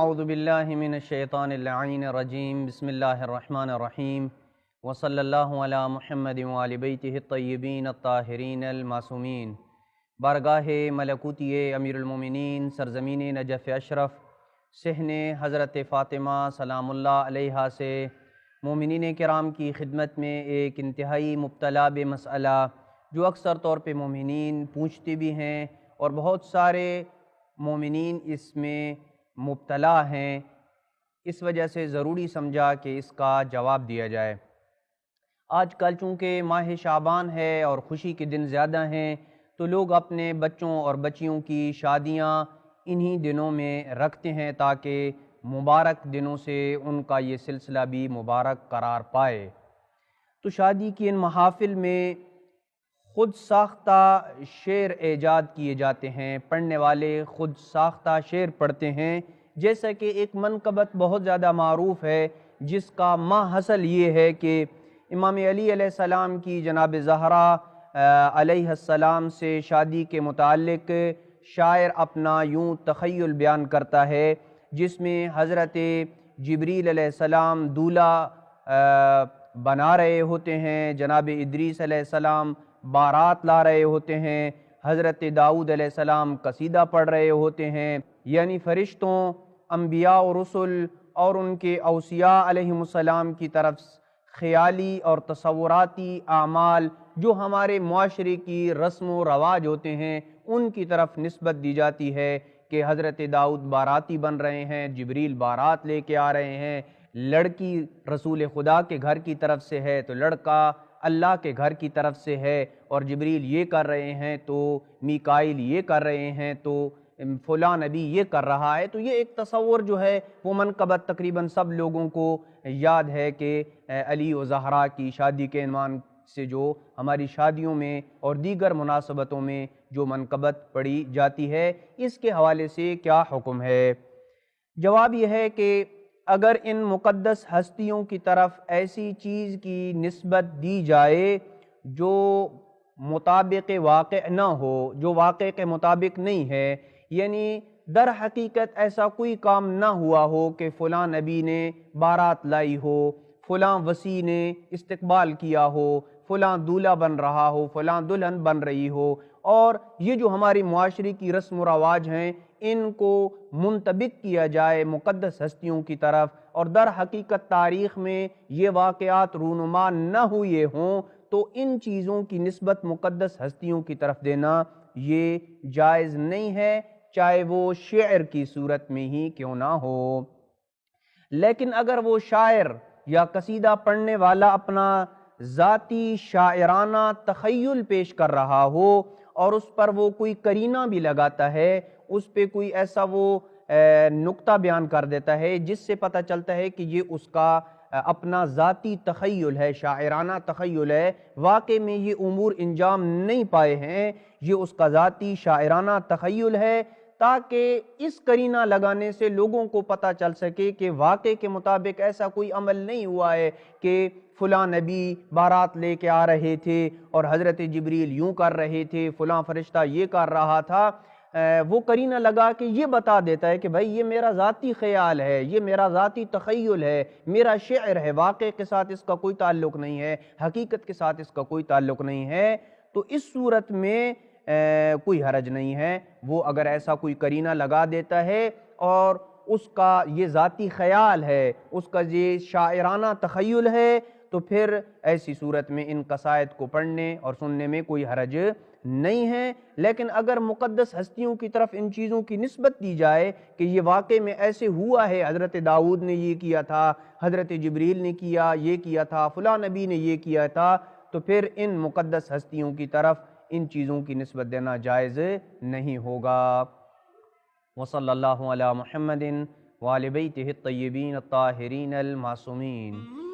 اعوذ باللہ من الشیطان اللعین الرجیم بسم اللہ الرحمن الرحیم وصلی اللہ علی محمد وآل بیتہ الطیبین الطاہرین المعصومین۔ بارگاہ ملکوتی امیر المومنین سرزمین نجف اشرف صحن حضرت فاطمہ سلام اللہ علیہا سے مومنین کرام کی خدمت میں ایک انتہائی مبتلا مسئلہ جو اکثر طور پہ مومنین پوچھتے بھی ہیں اور بہت سارے مومنین اس میں مبتلا ہیں، اس وجہ سے ضروری سمجھا کہ اس کا جواب دیا جائے۔ آج کل چونکہ ماہ شعبان ہے اور خوشی کے دن زیادہ ہیں تو لوگ اپنے بچوں اور بچیوں کی شادیاں انہی دنوں میں رکھتے ہیں تاکہ مبارک دنوں سے ان کا یہ سلسلہ بھی مبارک قرار پائے۔ تو شادی کی ان محافل میں خود ساختہ شعر ایجاد کیے جاتے ہیں، پڑھنے والے خود ساختہ شعر پڑھتے ہیں، جیسا کہ ایک منقبت بہت زیادہ معروف ہے جس کا ماحصل یہ ہے کہ امام علی علیہ السلام کی جناب زہرا علیہ السلام سے شادی کے متعلق شاعر اپنا یوں تخیل بیان کرتا ہے، جس میں حضرت جبریل علیہ السلام دولہا بنا رہے ہوتے ہیں، جناب ادریس علیہ السلام بارات لا رہے ہوتے ہیں، حضرت داؤد علیہ السلام قصیدہ پڑھ رہے ہوتے ہیں، یعنی فرشتوں، انبیاء و رسل اور ان کے اوصیاء علیہم السلام کی طرف خیالی اور تصوراتی اعمال جو ہمارے معاشرے کی رسم و رواج ہوتے ہیں ان کی طرف نسبت دی جاتی ہے کہ حضرت داؤد باراتی بن رہے ہیں، جبریل بارات لے کے آ رہے ہیں، لڑکی رسول خدا کے گھر کی طرف سے ہے تو لڑکا اللہ کے گھر کی طرف سے ہے، اور جبریل یہ کر رہے ہیں تو میکائیل یہ کر رہے ہیں تو فلاں نبی یہ کر رہا ہے۔ تو یہ ایک تصور جو ہے وہ منقبت تقریباً سب لوگوں کو یاد ہے کہ علی و زہرا کی شادی کے عنوان سے جو ہماری شادیوں میں اور دیگر مناسبتوں میں جو منقبت پڑھی جاتی ہے، اس کے حوالے سے کیا حکم ہے؟ جواب یہ ہے کہ اگر ان مقدس ہستیوں کی طرف ایسی چیز کی نسبت دی جائے جو مطابق واقع نہ ہو، جو واقع کے مطابق نہیں ہے، یعنی در حقیقت ایسا کوئی کام نہ ہوا ہو کہ فلاں نبی نے بارات لائی ہو، فلاں وصی نے استقبال کیا ہو، فلاں دولہا بن رہا ہو، فلاں دلہن بن رہی ہو، اور یہ جو ہماری معاشرے کی رسم و رواج ہیں ان کو منطبق کیا جائے مقدس ہستیوں کی طرف، اور در حقیقت تاریخ میں یہ واقعات رونما نہ ہوئے ہوں تو ان چیزوں کی نسبت مقدس ہستیوں کی طرف دینا یہ جائز نہیں ہے، چاہے وہ شعر کی صورت میں ہی کیوں نہ ہو۔ لیکن اگر وہ شاعر یا قصیدہ پڑھنے والا اپنا ذاتی شاعرانہ تخیل پیش کر رہا ہو اور اس پر وہ کوئی قرینہ بھی لگاتا ہے، اس پہ کوئی ایسا وہ نقطہ بیان کر دیتا ہے جس سے پتہ چلتا ہے کہ یہ اس کا اپنا ذاتی تخیل ہے، شاعرانہ تخیل ہے، واقع میں یہ امور انجام نہیں پائے ہیں، یہ اس کا ذاتی شاعرانہ تخیل ہے، تاکہ اس قرینہ لگانے سے لوگوں کو پتہ چل سکے کہ واقع کے مطابق ایسا کوئی عمل نہیں ہوا ہے کہ فلاں نبی بارات لے کے آ رہے تھے اور حضرت جبریل یوں کر رہے تھے، فلاں فرشتہ یہ کر رہا تھا۔ وہ قرینہ لگا کے یہ بتا دیتا ہے کہ بھائی یہ میرا ذاتی خیال ہے، یہ میرا ذاتی تخیل ہے، میرا شعر ہے، واقع کے ساتھ اس کا کوئی تعلق نہیں ہے، حقیقت کے ساتھ اس کا کوئی تعلق نہیں ہے۔ تو اس صورت میں کوئی حرج نہیں ہے، وہ اگر ایسا کوئی قرینہ لگا دیتا ہے اور اس کا یہ ذاتی خیال ہے، اس کا یہ شاعرانہ تخیل ہے، تو پھر ایسی صورت میں ان قصائد کو پڑھنے اور سننے میں کوئی حرج نہیں ہے۔ لیکن اگر مقدس ہستیوں کی طرف ان چیزوں کی نسبت دی جائے کہ یہ واقع میں ایسے ہوا ہے، حضرت داؤد نے یہ کیا تھا، حضرت جبریل نے یہ کیا تھا، فلاں نبی نے یہ کیا تھا، تو پھر ان مقدس ہستیوں کی طرف ان چیزوں کی نسبت دینا جائز نہیں ہوگا۔ وصلی اللہ علی محمد وآل بیتہ الطیبین الطاہرین المعصومین۔